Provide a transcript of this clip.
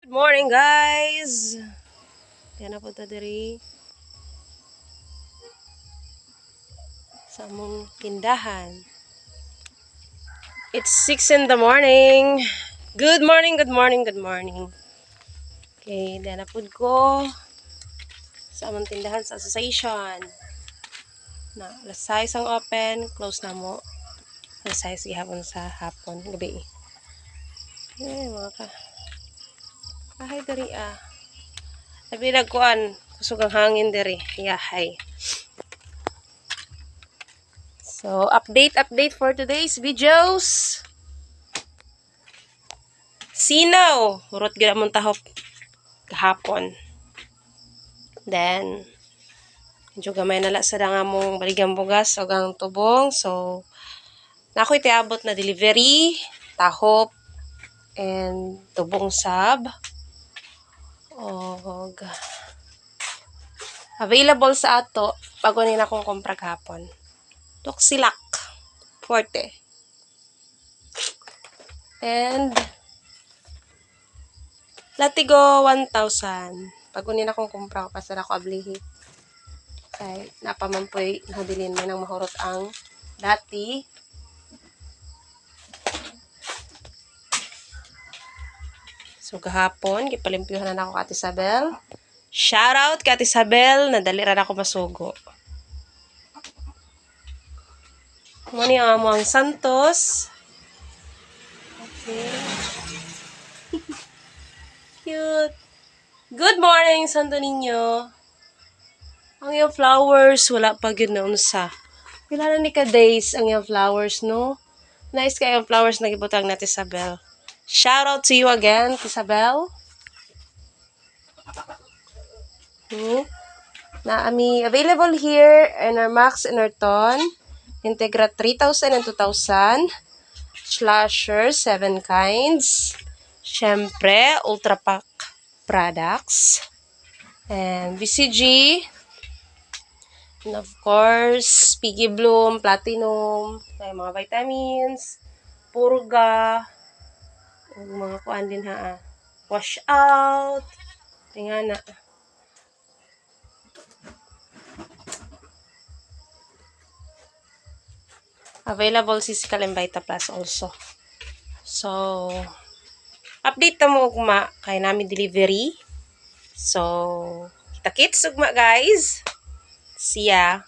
Good morning, guys. Kaya na punta diri sa among tindahan. It's 6 in the morning. Good morning, good morning, good morning. Okay, dahil na pud ko sa among tindahan sa association. Na, alas 6 ang open, close na mo. Alas 6 gihapon sa hapon, gabi. Ay, mga ka. Ahay diri ah. Sabi nagkuan, kusog ang hangin diri. Yahay. So, update for today's videos. Sinaw, urot gid among tahop kahapon. Then, medyo gamay nala sa nga mong baligang bugas o gang tubong. So, nako'y tiabot na delivery, tahop, and tubong sab. Og available sa ato bago nila akong kumpra kahapon. Tuxilak, forte. And Latigo 1,000. Bago nila akong kumpra, pasara ko ablihi. Kay napamampoy nahabilin may nang mahurot ang dati. So gahapon gipalimpyuhan na ako ka Ate Isabel. Shout out ka Ate Isabel, nadali ra ako masugo. Muni ang among Santos. Okay. Cute. Good morning, Santo Niño. Ang iyong flowers, wala pa gyud na unsa. Pila na ni ka days ang iyong flowers, no? Nice kayo ang flowers na gibutang natin Isabel. Shout out to you again, Isabel. Na available here in our Max and our Ton. Integra 3,000 and 2,000. Slasher 7 kinds. Syempre, Ultra Pack products. And BCG. And of course, Piggy Bloom, Platinum, may mga vitamins, Purga, mga kuan din ha. Wash out. Tingnan na. Available Physical and Vita Plus also. So, update na mo ugma kay namin delivery. So, kita-kits ugma guys. See ya.